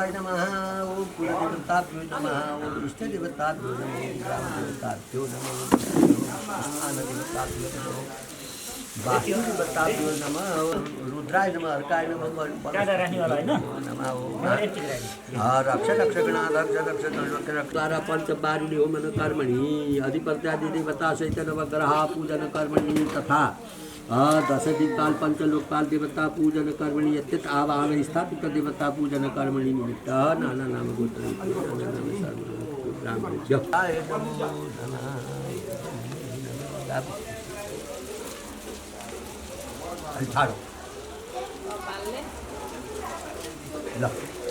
देवताय नमः ओम कुलदेवताभ्यो नमः ओम इष्टदेवताभ्यो नमः ओम ग्रामदेवताभ्यो नमः ओम स्थानदेवताभ्यो नमः वास्तुदेवताभ्यो नमः रुद्राय नमः अर्काय नमः नमः रक्ष रक्ष गणाध्यक्ष रक्ष रक्षारा पंचबारुणी होमन कर्मणि अधिपत्यादि देवता सहित नवग्रह पूजन कर्मणि तथा दश दिक्पाल पंचलोकपाल देवता पूजन कर्मणि यत्यत आवाहन स्थापित देवता पूजन कर्मणि निमित्त नाना नाम गोत्र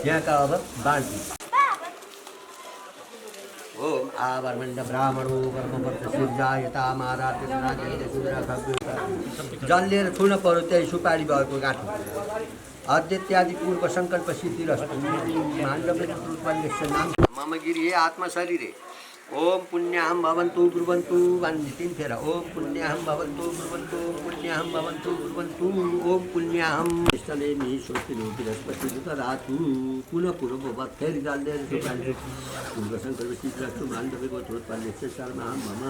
यहाँ का अब बाँटी ओम आवर्मंड ब्राह्मणो वर्मवर्त सूर्यायता माराते जल लिएर छुन पर्यो त्यही सुपारी भएको गाँठो अद्यत्यादि पूर्व संकल्प सिद्धिरस्तु नाम मम गिरि हे आत्मा शरीरे ओम पुण्याहम भवन्तु ब्रुवन्तु भन्ने तीन फेर ओम पुण्याहम भवन्तु ब्रुवन्तु पुण्याहम भवन्तु ब्रुवन्तु ओम पुण्याहम स्थले नि स्वस्तिनो बृहस्पति रातु पुनः पूर्व भवत् फेरि जल्दै सुपारी पूर्व संकल्प सिद्धिरस्तु माण्डवे गोत्रोत्पन्नस्य शर्महं मम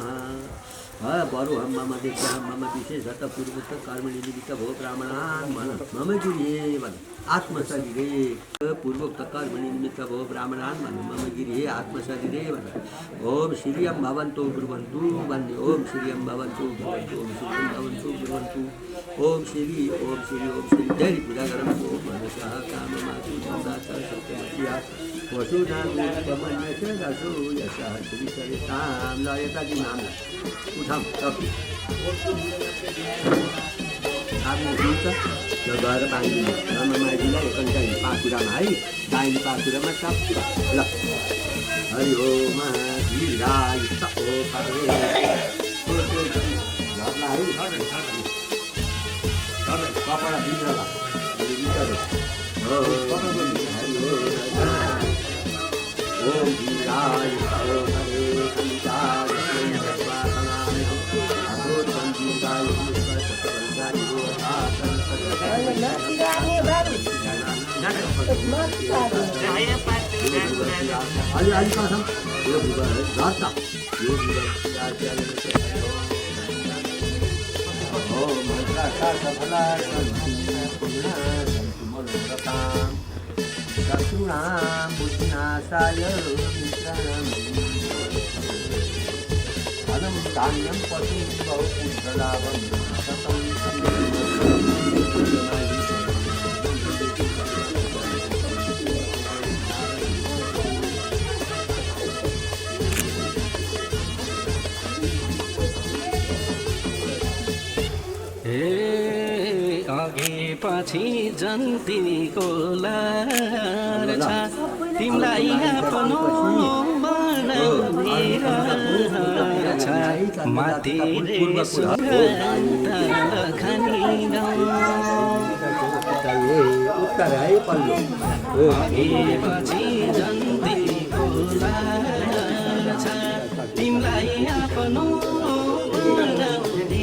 बरु हम मम दिक्याहं मम विशेषतः पूर्वोत्तर कर्मणि निमित्त भो ब्राह्मणान् मम गिरिये वन आत्मशरीरे पूर्वोक्त कर्मणि निमित्त भो ब्राह्मणान् मम गिरिये आत्मशरीरे वन ओम श्रियं भवन्तु ब्रुवन्तु वन्य ओम श्रियं भवन्तु ब्रुवन्तु ओम श्रियं भवन्तु ब्रुवन्तु ओम श्री देवी पूजा गरौँ ओम मनसः काममातु सदाचार सत्यमस्या वसुनामन्यस्य रसो यशः श्रीसरितां लयतादि नाम उठाम सब आफ्नो हुन्छ त्यो गएर बाँधिदिनु माइतीलाई एकन्टाइ पाखुरामा है दाहिने पाखुरामा सब ल हरि ओम गिराय तपो परे कपडा भित्रला ओम गिराय तपो परे अलि कसम यो जाता यो ओ मंत्रा का सफला मनोरथाम शत्रुणां बुद्धिनाशाय मित्राणां धनं धान्यं पशुं बहुपुत्रलाभं शतं अघि पछि जन्तीको लार छ तिमीलाई आफ्नो बनाउने छ माथि रे खानी अघि पछि जन्तीको लार छ तिमीलाई आफ्नो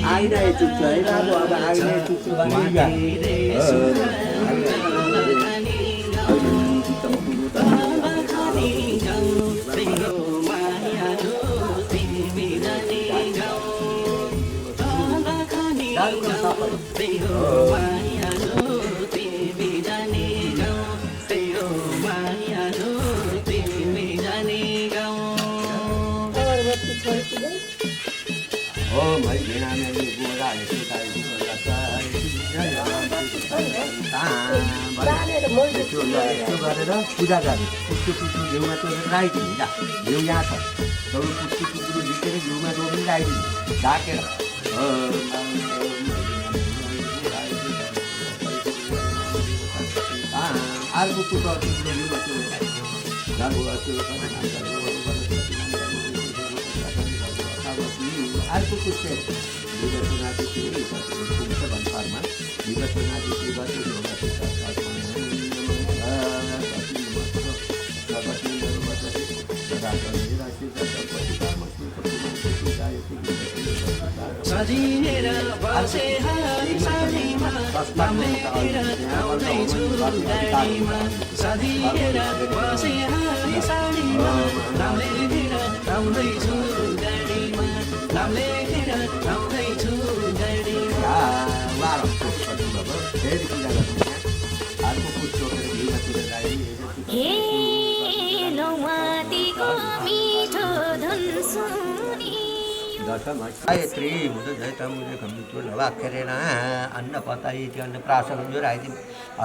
आइना चुच्छ है अब आइना चुच्छ भने गरेर पूजा गर्ने पुच्चो घिउमा त्यो लगाइदिनु घिउ यहाँ छ तब पुच्चो झिकेर घिउमा रोप्नु लगाइदिनु ढाकेर अर्को पुच्चो घिउमा अर्को पुच्चे भन्सारमा सजिएर बसे हारी साडीमा नाम लेखेर आउँदैछु गाडीमा सजिएर बसे हारी साडीमा नाम लेखेर आउँदैछु गाडीमा नाम लेखेर आउँदैछु गाडीमा हे लौमातीको मिठो धुन सुनियो गायत्री मुझे जयता मुझे कमितो नवाक्षरेण अन्न पताये अन्न प्राशन जुरायति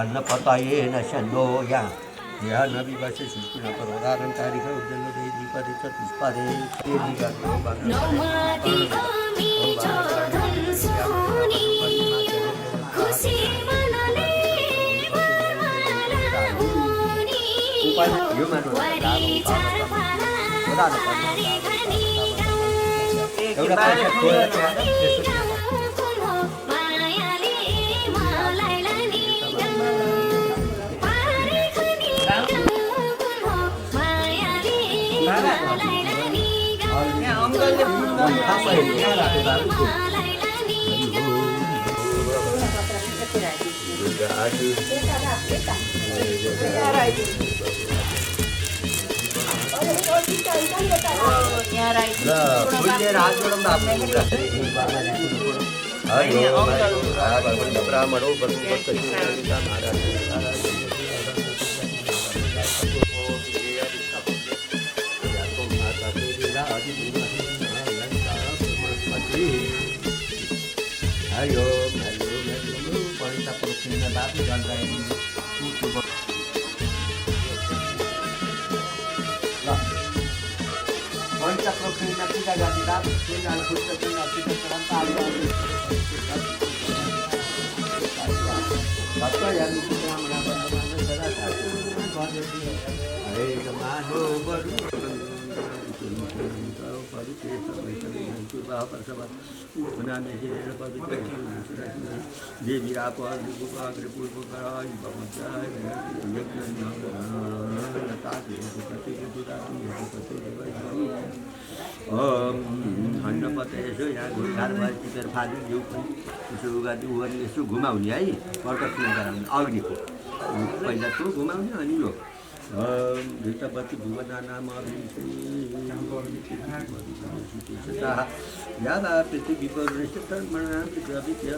अन्न पताये न शंदोया यह नबी वसे सुष्ण परोदारं तारिख उद्जन दे दीपदे चतुष्पदे लौमातीको मिठो धुन सुनियो खुसी मनले वरमाला हुनियो वरी चारपाला रे घनी एउटा पैसा खोलेर कुन हो मायाले मलाई लाने पारे खनी कुन हो मायाले मलाई लाने फुलेर हात जोडौँ न ब्राह्मण हो हरिओ पञ्चप्रोक्षिणा पूजा गर्दा पूजाले पुस्तकमा पुस्तकम पालो भक्त यानी ब्राह्मण बनाउन सदा हरे मानो बरु अन्नपत यसो यहाँ घुटघाट भएर टिपेर फाल्यो जिउ पनि यसो गर्दै उ गर्ने यसो घुमाउने है प्रदक्षिणा गराउने अग्निको पहिला त्यो घुमाउने अनि यो घृतपति भुवनानाम यादा पृथ्वीपरुणस्य कर्मणा विद्याविद्य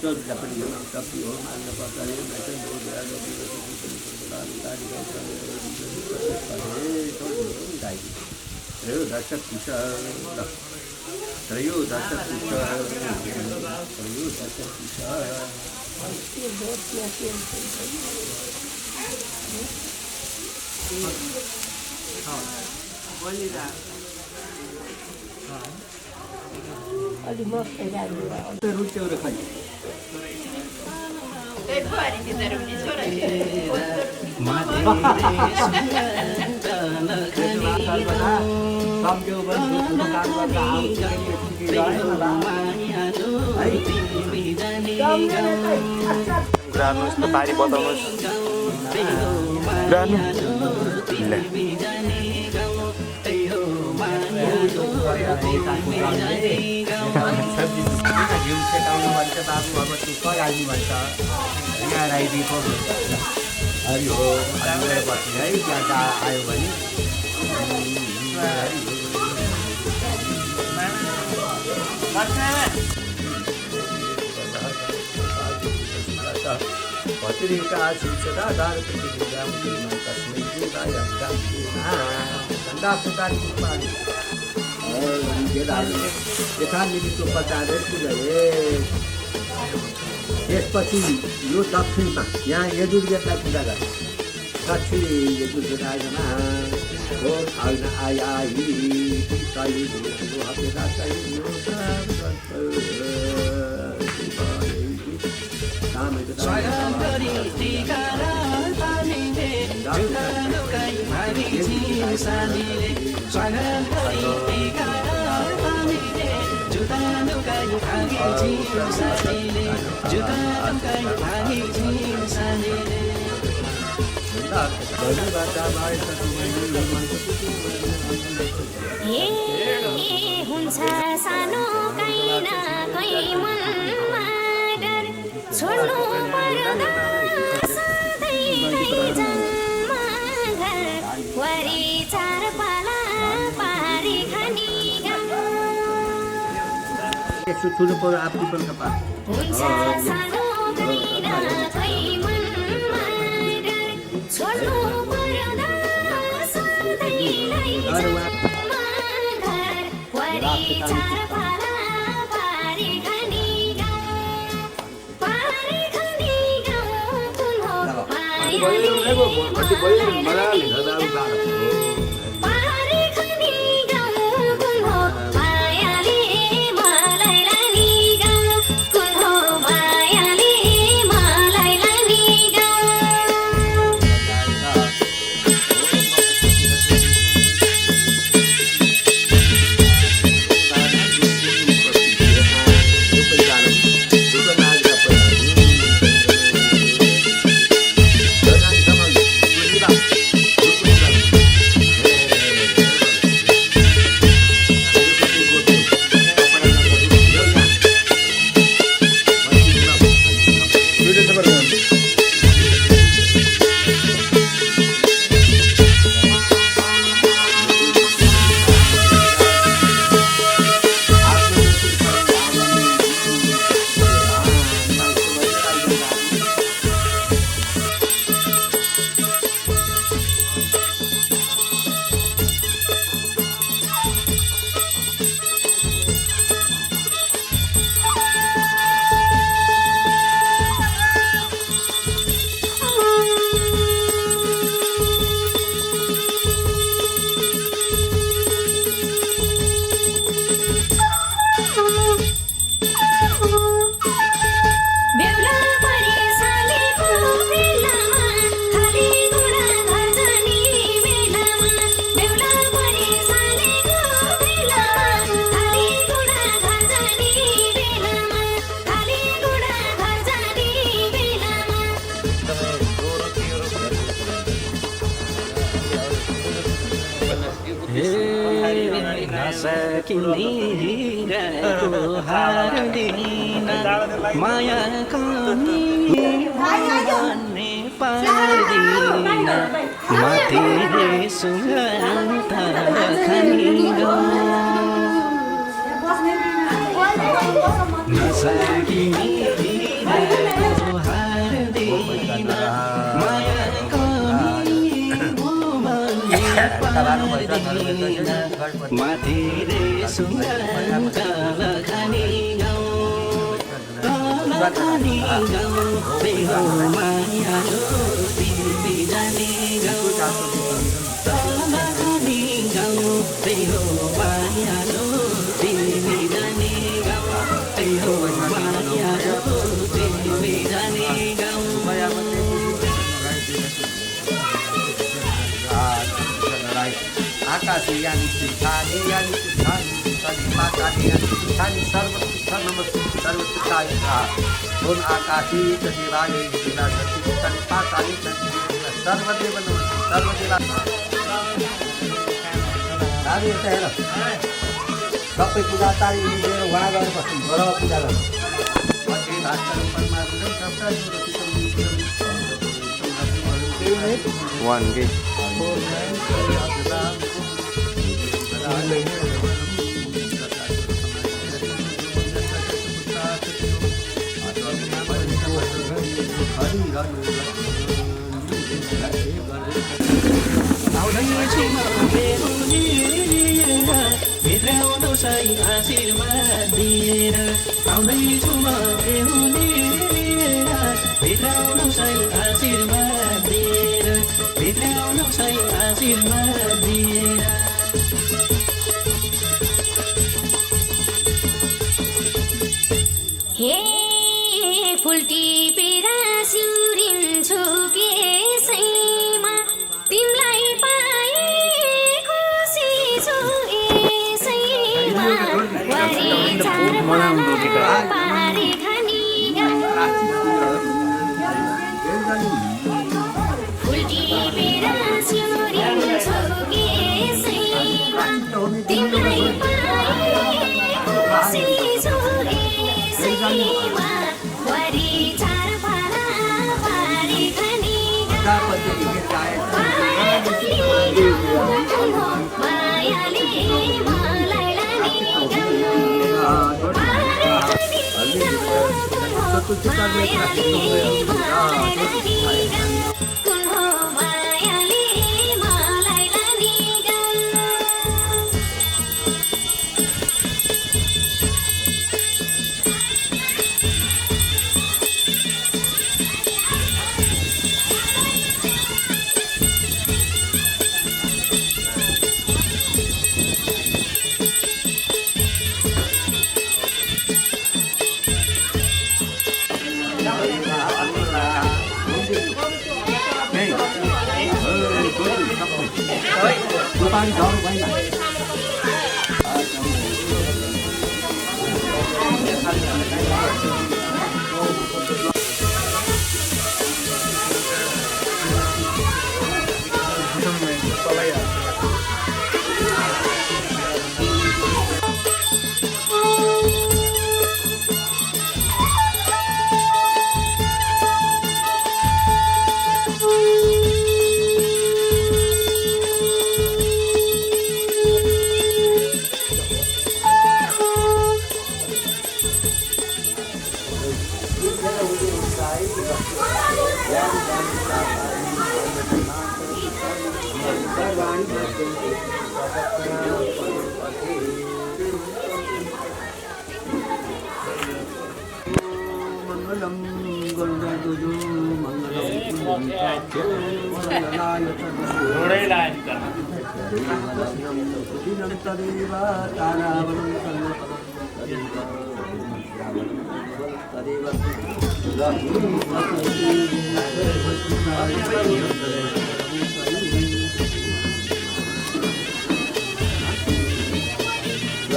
चौधला पनि यो तपि हो अन्नपतले मैसन त्रयोदश रुच्यौर खाली ग्रानुहोस् न बारी बताउनुहोस् ग्रानु घिउ सेकाउनु भन्छ बाबु अब तँ कराइदिनु भन्छ यहाँ राइदिएको हरि हो बस्ने है त्यहाँ आयो भने त्यसपछि यो दक्षिणमा यहाँ यजुर्वेदलाई पूजा गर्छ दक्षिण यजुर्वेदायमा हो आइन आया हुन्छ यसो ठुलो पऱ्यो आफू पनि त पास हुन्छ सानो भएर खै मनमा डर छोड्नु पर्दा सधैँलाई घर वरि चार पाला पारी खनी गाउँ कुन हो मायाले मलाई पारी खनी गाउँ कुन हो मायाले मलाई लानी गाउँ कुन हो मायाले मलाई लानी गाउँ बेहुला परी सालीको बेलामा खाली घोडा घर जाने बेलामा बेहुला परी सालीको बेलामा खाली घोडा घर जाने बेलामा खाली घोडा घर जाने बेलामा नसकिने हिराको हार दिन माया कमी भन्ने पार्दिन माथिले सुगन्ध खनी नसकिने हिराको हार दिन माया कमी भन्ने पार्दिन माथिले सुगन्ध खनी खानी गाउँ बेहो मायालो तिमी जाने गाउँ खानी गाउँ बेहो मायालो तिमी जाने गाउँ बेहो मायालो तिमी जाने गाउँ आकाशी यानी तीर्थानि यानी तीर्थानि पातानि यानी तीर्थानि सर्वतीर्थ नमस्ते सर्वतीर्थाय ओम आकाशी च देवालये देवा सती तनि पातानि सर्वदेव नमस्ते सर्वदेवा दादी यता हेर सबै पूजा तारी लिएर उहाँ गएर बस्नु घर पूजा गर्नु मध्ये भास्कर परमात्मा सबका One gig. भित्राउनु सही आशीर्वाद दिएर आउँदैछु म भित्राउनु सही आशीर्वाद दिएर भित्राउनु सही आशीर्वाद दिएर हे फुल टिपेर सिउरिन्छु केसैमा तिमीलाई पाए खुसी छु यसैमा वरि चार पारी खानी फुल टिपेर सिउरिन्छु केसैमा तिमीलाई पाए खुसी छु यसैमा वरि चार पारी खानी मायाले मलाई लानी मायाले मलाई लाने गम कुन हो मायाले मलाई लाने गम पानी झर्नु भएन मंगलम गंगाधुजो मंगलम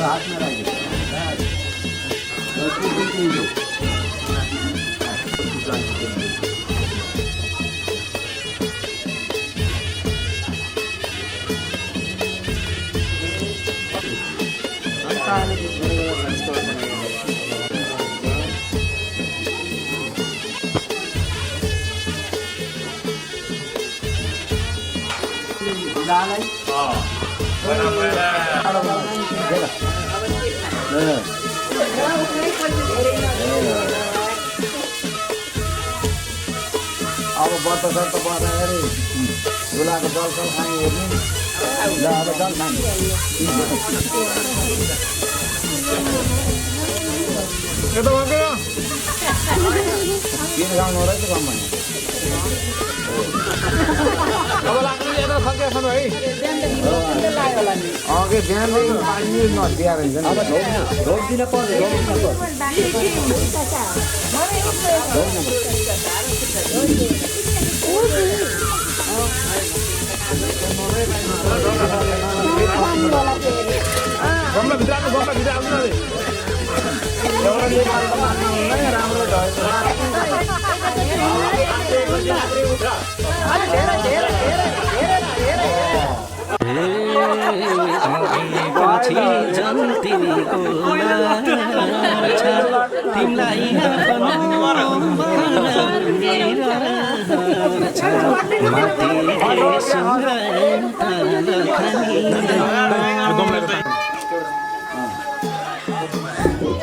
हाथ में रहिए अब बत्त सत्त पर्दाखेरि चुलाको जल सल खाने हेर्ने ल अब जल खाने किन गाउनु रहेछ कम्पनी अब लाग्नु यता फर्केको छ है अघि बिहान पानी नदिएर हुन्छ अब ढोक्दिन पर्छ पछि झन् तिमीको तिमीलाई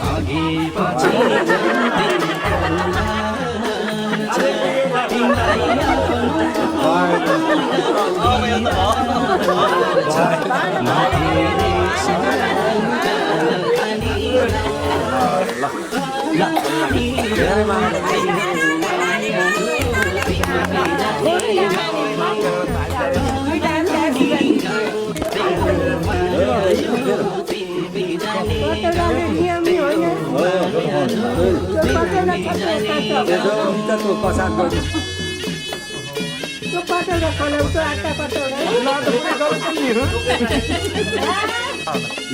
आगे पछि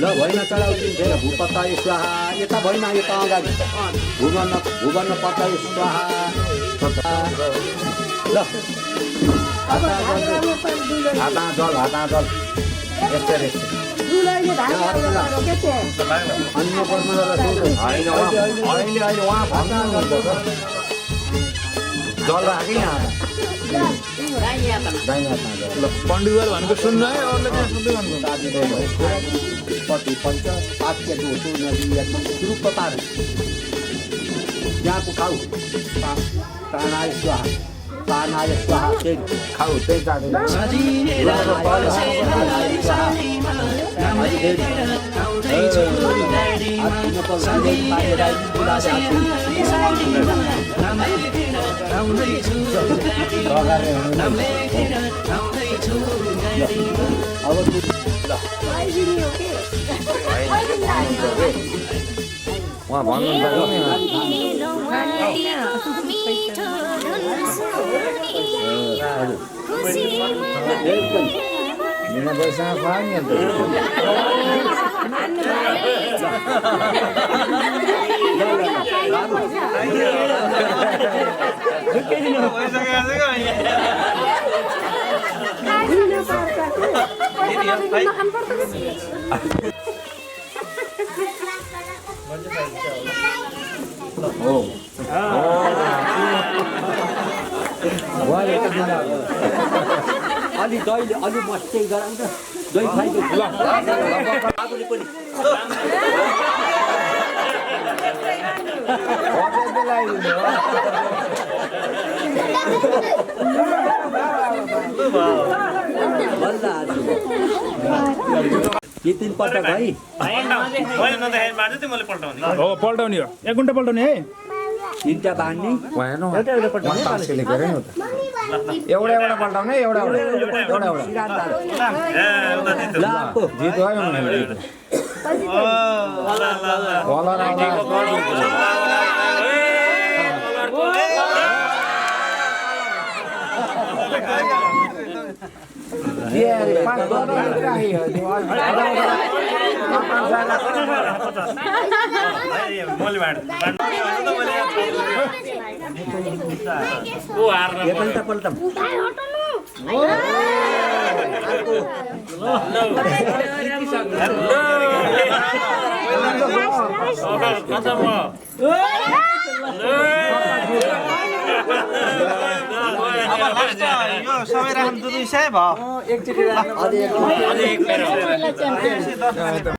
ल भैना चढाउँछौँ फेरि भूपत्ता स्वाहा यता भैना यता अगाडि भुवन पत्ता स्वाहा ल हाता जल यस्तै अन्य अहिले उहाँ जल राखेँ यहाँ पण्डितहरू भनेको सुन्नु है अरूले त्यहाँ सुन्दै भन्नु पति पञ्च पाक्य दोषो नदी रूप पार यहाँको खाऊ प्राणाय स्वाहा प्राणाय स्वाहा खाऊ त्यही जाँदैन उहाँ भन्नुहुन्छ बिना पैसा पानी अलि दही अलि बस्दै गराउँ त दही खाइदियो कि 3 पटक है हो पल्टाउने हो 1 घन्टा पल्टाउने है 3टा बाँड्ने भएन एउटा एउटा पल्टाउने एउटा जित भयो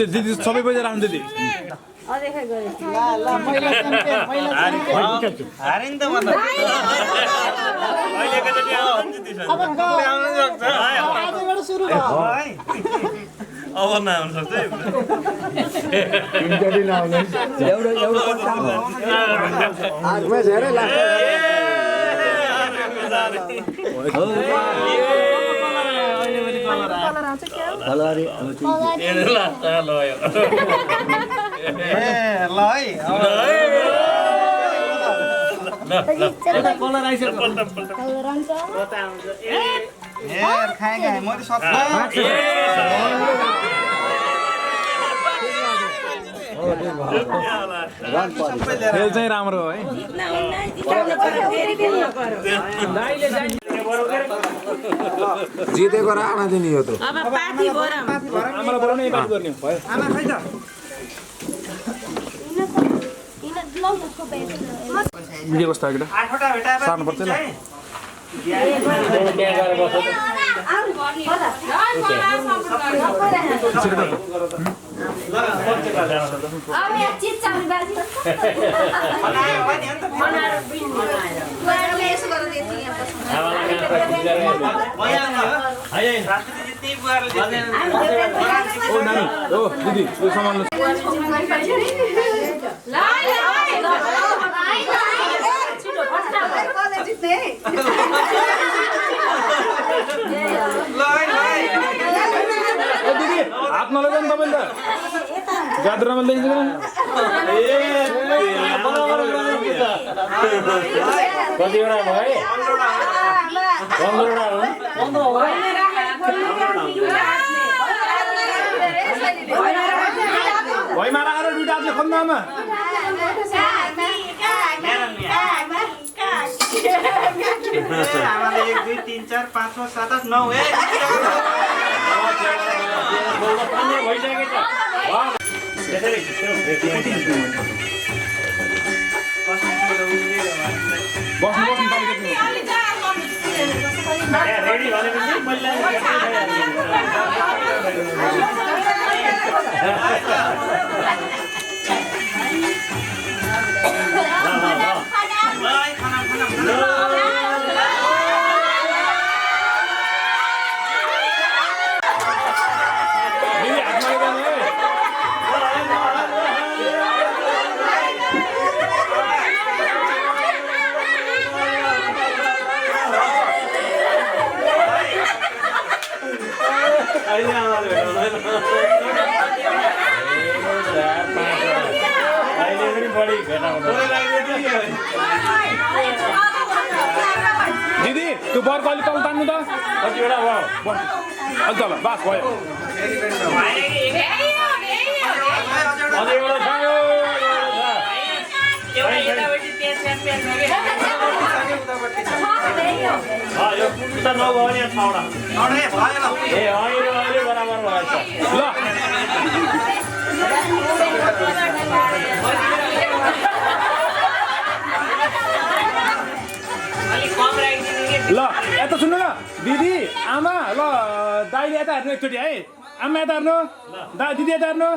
दिदी सबै पैसा राख्नु दिदी खेल चाहिँ राम्रो है जितेको राणा दिने हो त आमालाई बोलाउनु यही बात गर्ने भयो भिडियो कस्तो आयो सार्नु पर्छ ल ओ दिदी यो सामान हात नलगाउनु तपाईँले त जात्रामा ल्याइन्छ कतिवटा भयो 15 भइमा राखेर दुईटा हातले खन्दामा आमाले 1 2 3 4 5 6 7 8 9 Bye. दिदी त्यो बर्को अलिक तल तान्नु त कतिवटा भयो तल बास भयो ल यता सुन्नु न दिदी आमा ल दाइले यता हेर्नु एकचोटि है आमा यता हेर्नु दिदी यता हेर्नु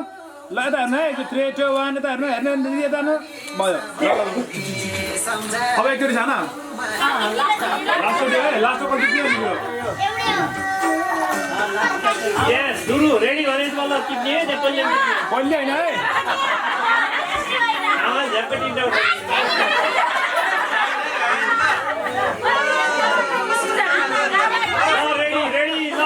ल यता हेर्नु है 3 2 1 यता हेर्नु हेर्नु दिदी यता हेर्नु भयो अब एकचोटि छ न लास्टको कति के हो यस सुरु रेडी भने मलाई टिप्ने है पहिले पहिले हैन है आवाज झपटी जाऊ रेडी ल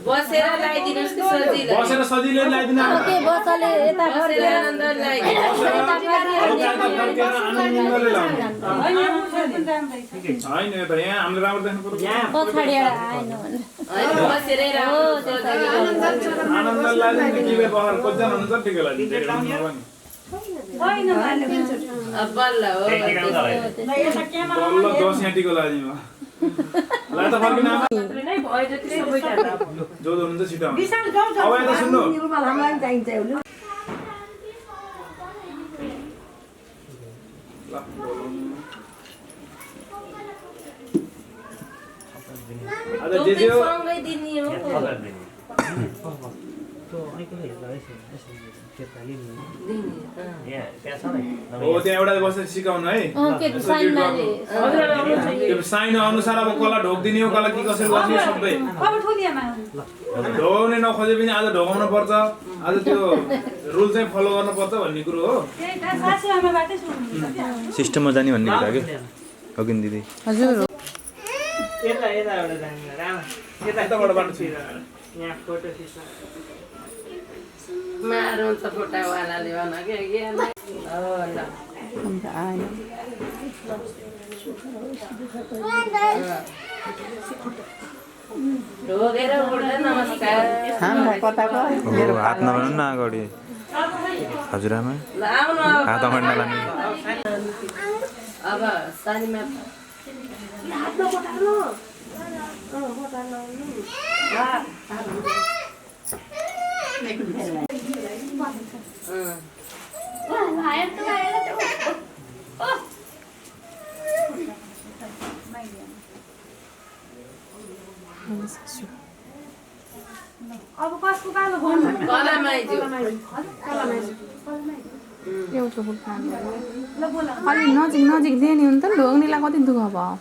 बसेर ल्याइदिनुस् कि सजिलो बसेर सजिलो ल्याइदिनु के बसले यता बसेर आनन्द हैन त यहाँ हामीले राम्रो देख्नु पर्छ पछाडि आएन भने बसेरै आनन्द लाग्दैन के बे बहर कतिजना हुनुहुन्छ ठिकै लाग्छ बल्ल हो बल्ल 10 याटीको लाग्दिनु ल त फर्किन आमा जो हुनुहुन्छ छिटो अब यता सुन्नु अरे जे जे सँगै दिने हो हो त्यहाँ एउटा बसेर सिकाउनु है त्यो साइन अनुसार अब कला ढोक्दिने हो कला के कसरी गर्ने सबै ढोक्ने नखोजे पनि आज ढोकाउनु पर्छ आज त्यो रुल चाहिँ फलो गर्नु पर्छ भन्ने कुरो हो सिस्टममा जाने भन्ने कुरा के हो कि दिदी हजुर यता एउटा जाने राम यताबाट बाटो छ यहाँ फोटो खिच्न मारौँ त फोटावालाले भन के ल ढोगेर उड्दा नमस्कार हात नबनाउनु न अगाडि हजुरआमा ल आउनु हात अगाडि नलानु अब सानीमा हात नबटाउनु अब कसको कालो कलामाइजु एउटा फुल अलि नजिक नजिक दिए नि हुन्छ नि ढोग्नेलाई कति दुःख भयो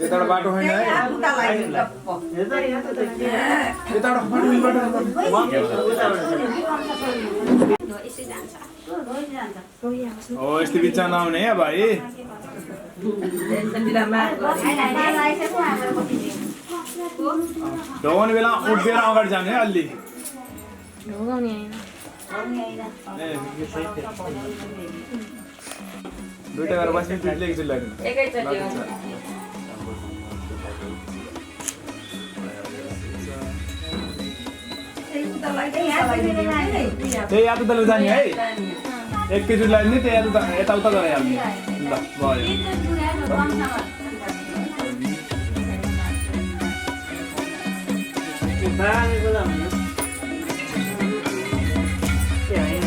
यताबाट बाटो छैन है यताबाट हो यस्तो बिचा नआउने है भाइ ढोगाउने बेला उठ्देर अगाडि जाने है अलि ढोगाउने हैन दुईटा गरेर बस्ने दुईले एकचोटि लाग्नु एकैचोटि त्यही यादुताले जाने है एकैचोटि लाग्ने त्यही यताउता गराइहाल्ने ल भयो बाबाले बोलाउनु ए होइन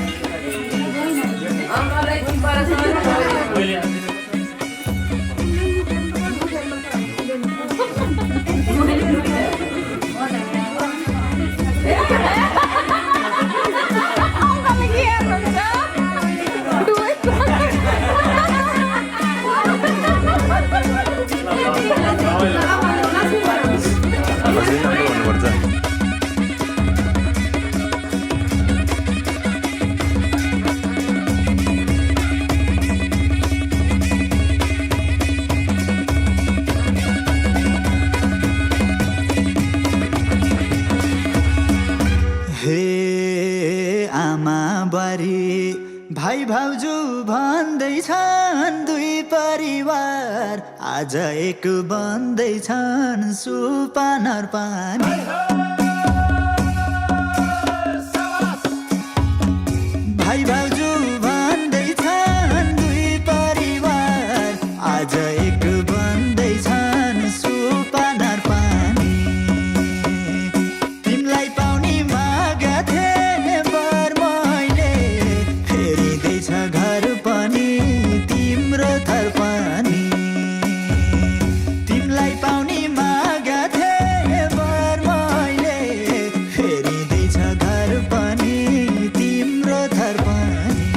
मलाई कि परसँग मैले अझै राम्रो भन्नुपर्छ हे आमा बारी भाइ भाउजू भन्दैछन् दुई परिवार आज एक बन्दैछन् सुपानर पानी भाइ भाउजू भन्दैछन् दुई परिवार आज एक बन्दैछन् सुपानर पानी तिमीलाई पाउने मागा थिएँ बर मैले फेरिँदैछ घर पनि तिम्रो थर पनि तिमीलाई पाउने मागा थिएँ बर मैले फेरिँदैछ घर पनि तिम्रो थर पनि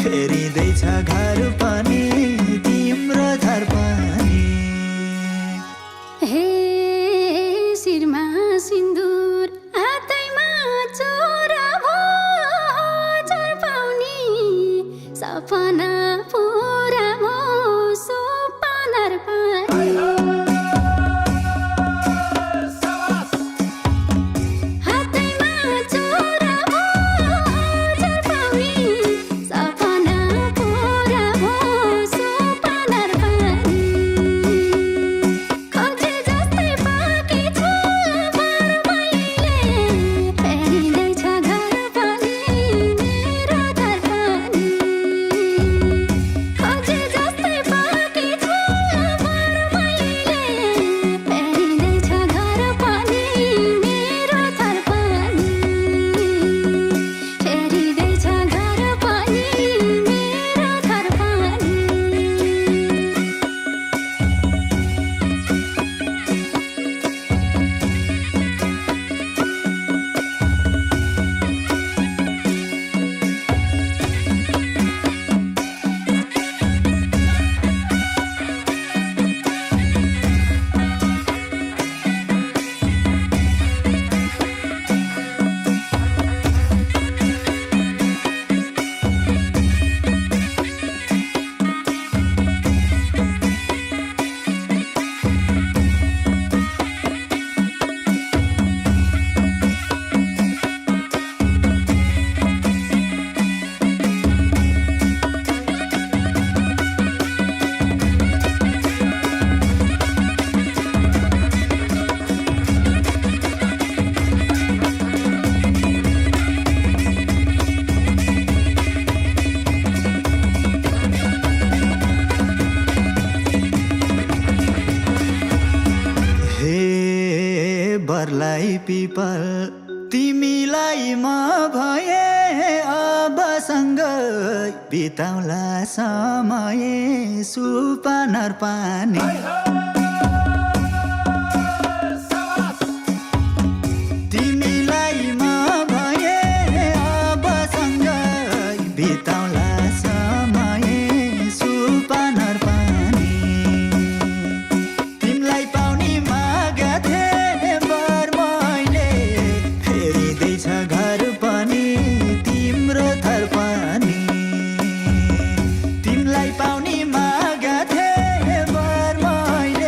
फेरिँदैछ घर पनि तिम्रो थर पनि हे शिरमा सिन्दुर हातैमा चोरा भोजर पाउने सपना पुरा भो सुपानर पानी हातैमा चोरा भोजर पाउने सपना पुरा भो सुपानर पानी खोजे जस्तै बाँकी छ बर मैले फेरिँदैछ घर पनि मेरो घर पनि खोजे जस्तै बाँकी छ बर मैले फेरिँदैछ घर पनि मेरो घर पनि फेरिँदैछ घर पनि मेरो घर पनि हे बरलाई पिपल तिमीलाई म भए अब सँगै बिताउला समय सुपानर पानी तिमीलाई म भए अब सँगै बिताउला समय सुपानर पानी तिमीलाई पाउने मागा थिएँ बर मैले फेरिँदैछ घर पनि तिम्रो थर पनि तिमीलाई पाउने मागा थिएँ बर मैले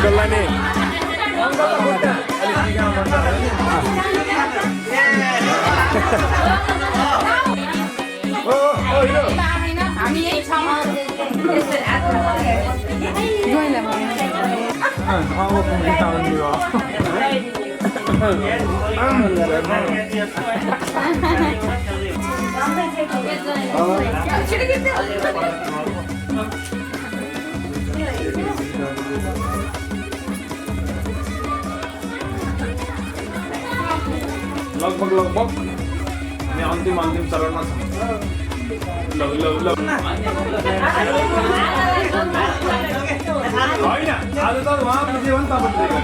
अङ्कललाई नि अलिक टिका मन पर्छ ओ यो हामी यही छौँ गइला लगभग हामी अन्तिम चरणमा छौँ होइन आज त उहाँ बुझ्यो भने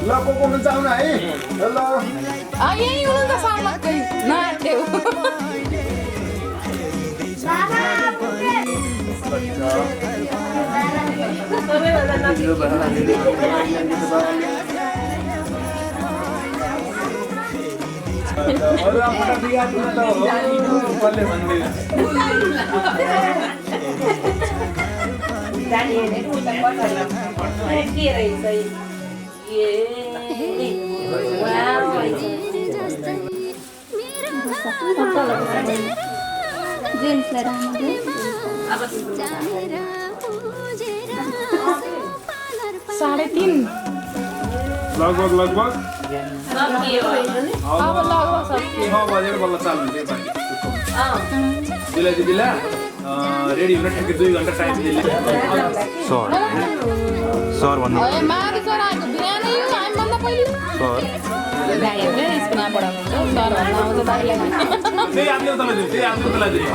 ल पकाउनु चाहनु है ल यही हुनुहुन्छ सामग्री नआट्यौ जेम्सलाई राम्ररी साढे 3 लगभग अब लगभग सकियो 6 बजेर बल्ल चालु हुन्छ दिदीलाई रेडी हुन ठ्याक्कै 2 घन्टा टाइम दिले सर भन्नु मारु सर आएको बिहानै यो हामीभन्दा पहिले सर गाडीले स्कुलमा पढाउनुहुन्छ सर भन्न आउँछ बाहिरलाई त्यही आफ्नो तलाई दियो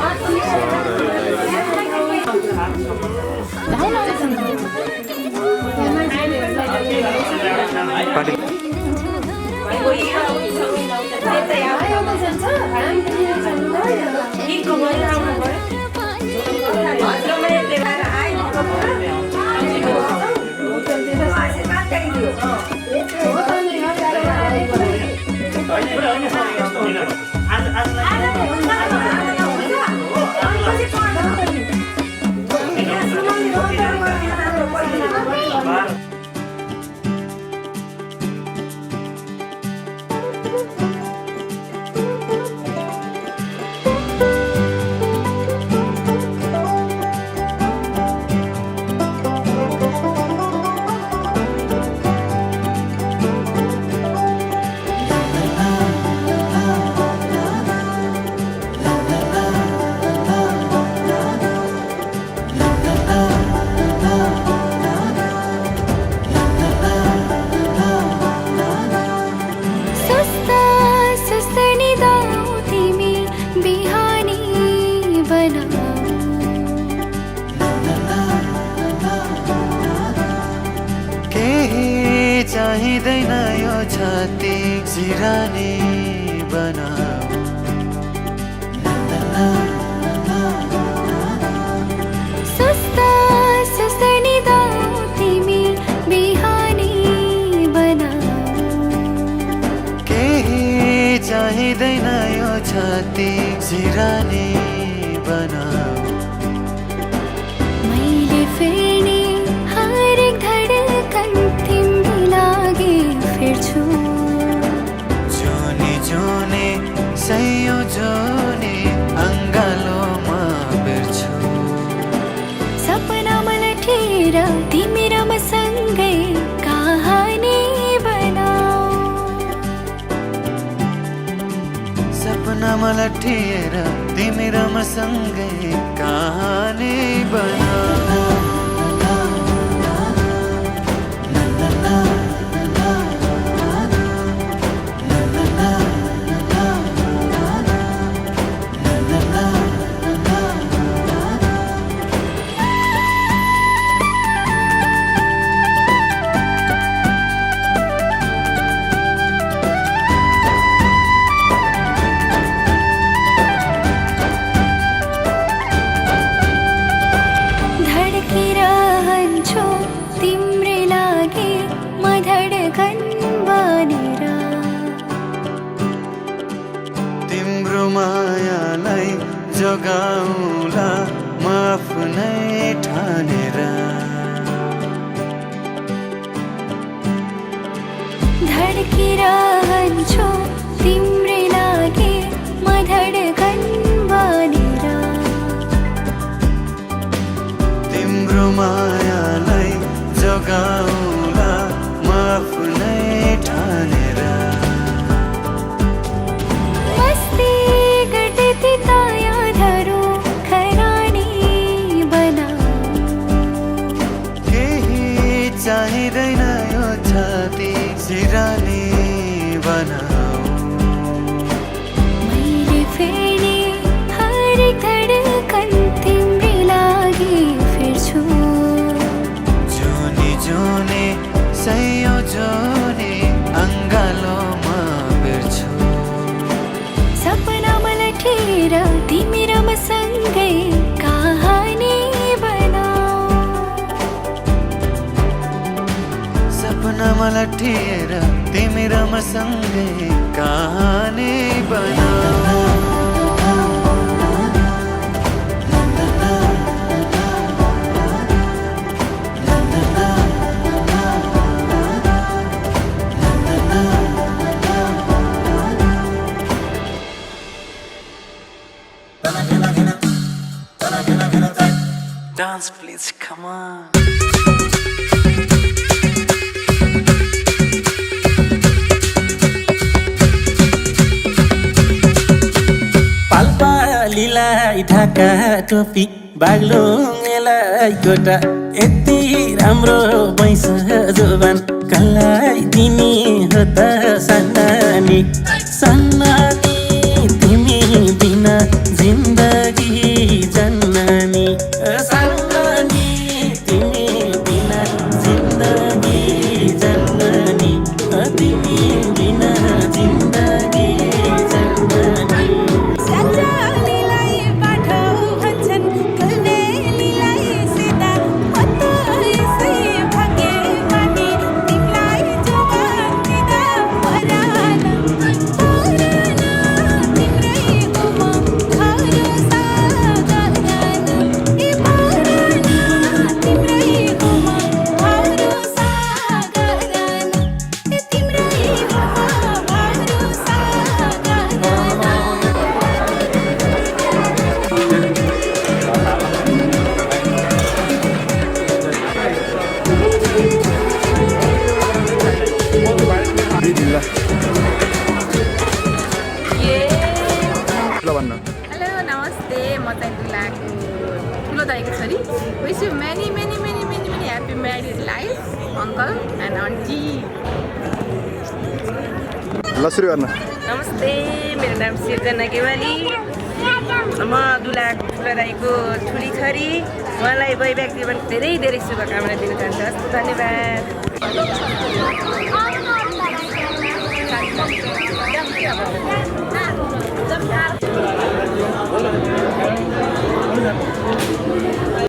चाहिँदैन यो छाती सिरानी बनाऊ सस्ता सस्तनी दाउ तिमी बिहानी बनाऊ केही चाहिँदैन यो छाती सिरानी बनाऊ मैले फेर्ने हरेक धडकन तिमी लागि फेर्छु जोनी जोनी सयौं जोनी अङ्गालोमा बेर्छु सपनामा लठेर तिमी र म सँगै कहानी बनाऊ सपनामा लठेर तिमी र म सँगै कहानी बनाऊ जोगाउला म आफ्नै ठानेर धड्किरहन्छु तिम्रै लागि म धड्कन बनेर तिम्रो मायालाई जोगाउला म आफ्नै ठानेर मस्ती गर्दै तायाहरू खरानी बनाऊ केही चाहिँदैन यो छाती सिरानी बनाऊ मैले फेर्ने हरेक धड्कन तिम्रै लागि फेर्छु जुनी जुनी सयौं जुनी अङ्गालोमा बेर्छु सपनामा लटेर तिमी र म सँगै कहानी बनाऊ सपनामा लटिएर तिमी र म सँगै कहानी बनाऊ Dance please, come on. पालपालीलाई Dhaka टोपी बाग्लुङलाई गोटा यति राम्रो भैँस जोबान कसलाई दिने हो त सन्नानी सन्नानी तिमी बिना जिन्दगी जन्नानी सन्नानी तिमी बिना जिन्दगी जन्नानी तिमी बिना जिन्दगी जन्नानी सन्जालीलाई पाठाउ भन्छन् कल्नेलीलाई सिधा म त यसै भाग्य माने तिमीलाई जोगान दिँदा परान तिम्रै गुमा भरोसा गर्न ए परान तिम्रै गुमा भरोसा गर्न ए तिम्रै गुमा भरोसा गर्न ल भन्नु हेलो नमस्ते म चाहिँ दुलाको ठुलो दाइको छोरी wish you many many many many many happy married life uncle and aunty ल सुरु गर्न नमस्ते मेरो नाम सिर्जना गेवाली म दुलाको ठुलो दाइको ठुली छोरी उहाँलाई वैवाहिक जीवन धेरै धेरै शुभकामना दिन चाहन्छु धन्यवाद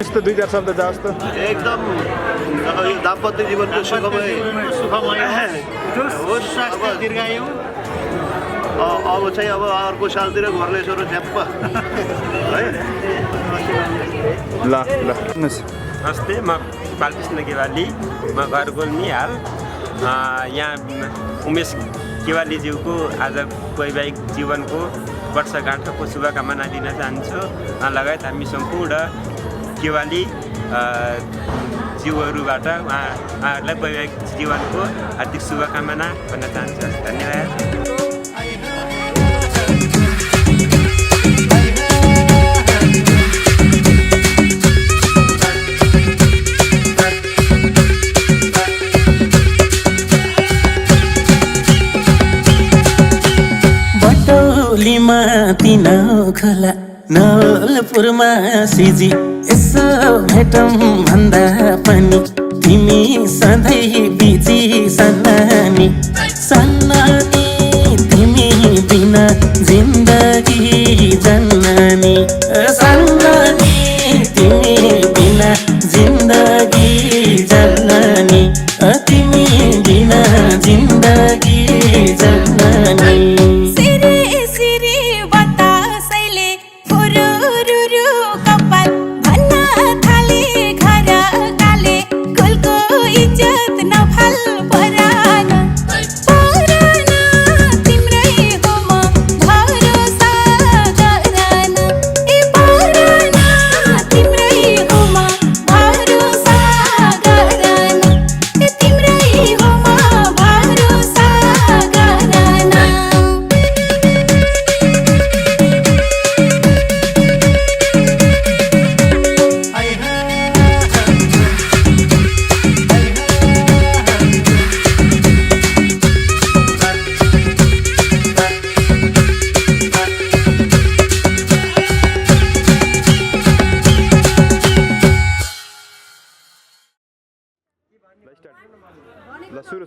यस्तो दुई चार शब्द जाओस् त एकदम दाम्पत्य जीवनको सुखमय दीर्घायु अब चाहिँ अब अर्को सालतिर घरले छोरो झ्याप्प है ल ल भन्नुहोस् नमस्ते म बालकृष्ण गेवाली म घर गोल्मी हाल यहाँ उमेश गेवालीज्यूको आज वैवाहिक जीवनको वर्षगाँठको शुभकामना दिन चाहन्छु लगायत हामी सम्पूर्ण गेवाली जीवहरूबाट उहाँहरूलाई वैवाहिक जीवनको हार्दिक शुभकामना भन्न चाहन्छु धन्यवाद बटौलीमा तिनौ खोला नवलपुरमा सिजी यसो भेटौँ भन्दा पनि तिमी सधैँ बिजी सन्नानी सन्नानी तिमी बिना जिन्दगी जन्नानी सन्नानी तिमी बिना जिन्दगी जन्नानी तिमी बिना जिन्दगी जन्नानी सिरी सिरी बतासैले फुरुल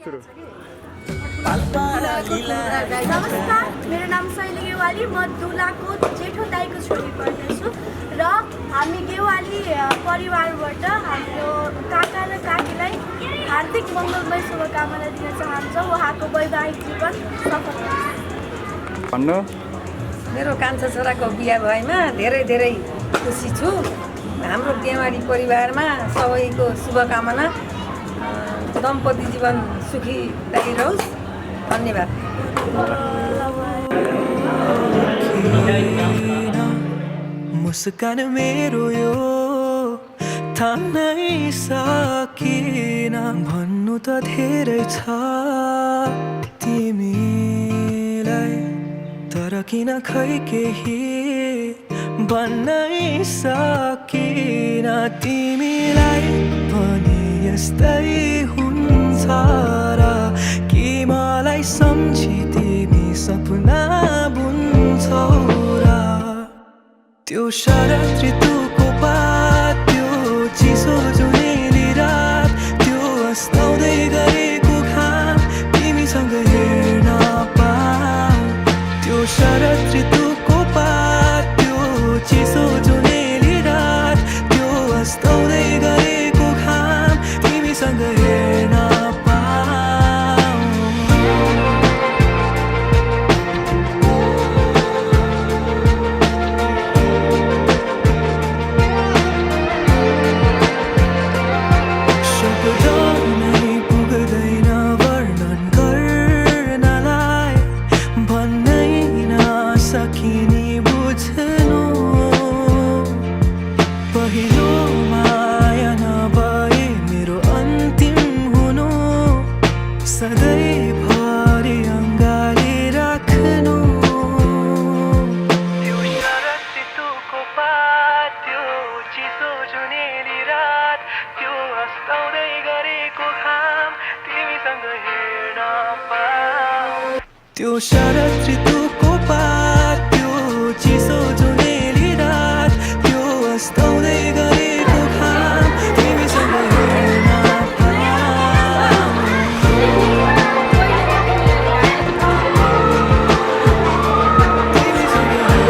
सुरु नमस्कार, मेरो नाम शैली गेवाली। म दुलाको जेठो दाइको छोरी पर्दछु र हामी गेवाली परिवारबाट हाम्रो काका र काकीलाई हार्दिक मङ्गलमय शुभकामना दिन चाहन्छौँ। उहाँको वैवाहिक जीवन सफल होस् भन्नु। मेरो कान्छा छोराको बिहा भएमा धेरै धेरै खुसी छु। हाम्रो गेवाली परिवारमा सबैको शुभकामना, दम्पति जीवन सुखी लागिरहोस्। धन्यवाद। मुस्कान मेरो यो थाम्नै सकिन, भन्नु त धेरै छ तिमीलाई, तर किन खै केही भन्नै सकिन। तिमीलाई पनि यस्तै हुन्छ र कि मलाई सम्झी तिमी सपना बुन्छौ र त्यो शरद ऋतुको पात, त्यो चिसो जुनेली रात, त्यो अस्ताउँदै गरेको घाम तिमीसँग हेर्न पाऊ। त्यो शरद ऋतुको पात, त्यो चिसो जुनेली रात, त्यो अस्ताउँदै गरेको घाम तिमीसँग हेर्न त्यो शरद ऋतुको पात, त्यो चिसो जुनेली रात, त्यो अस्ताउँदै गरेको घाम तिमीसँग हेर्न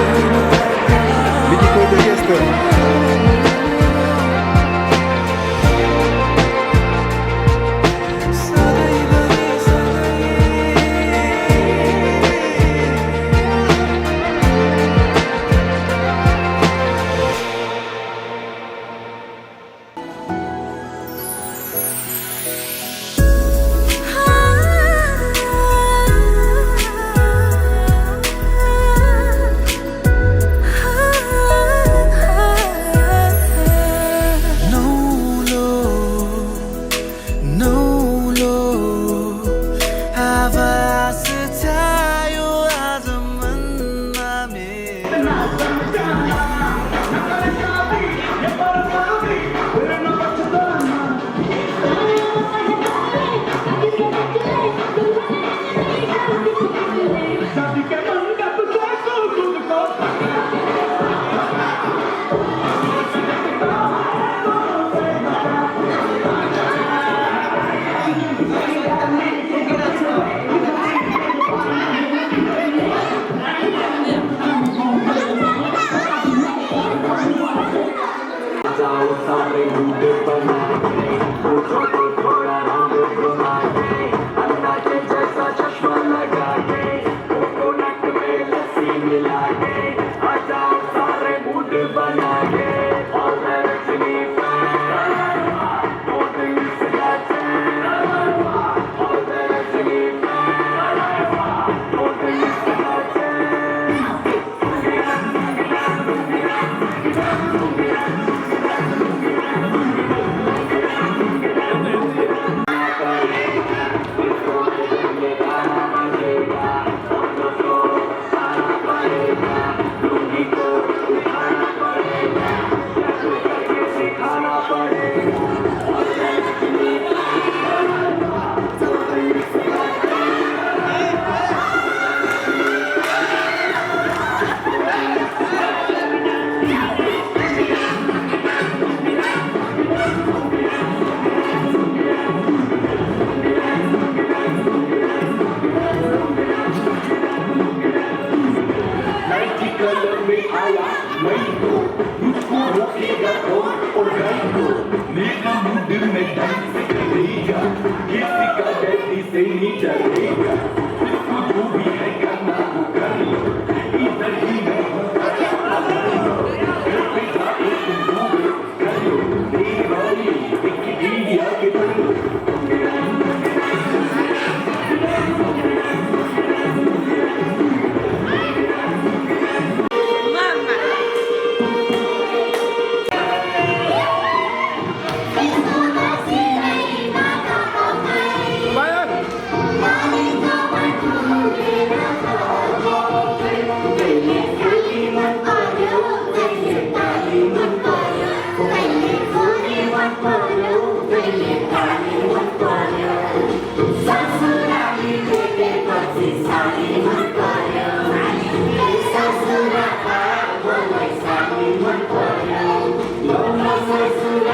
ससुरा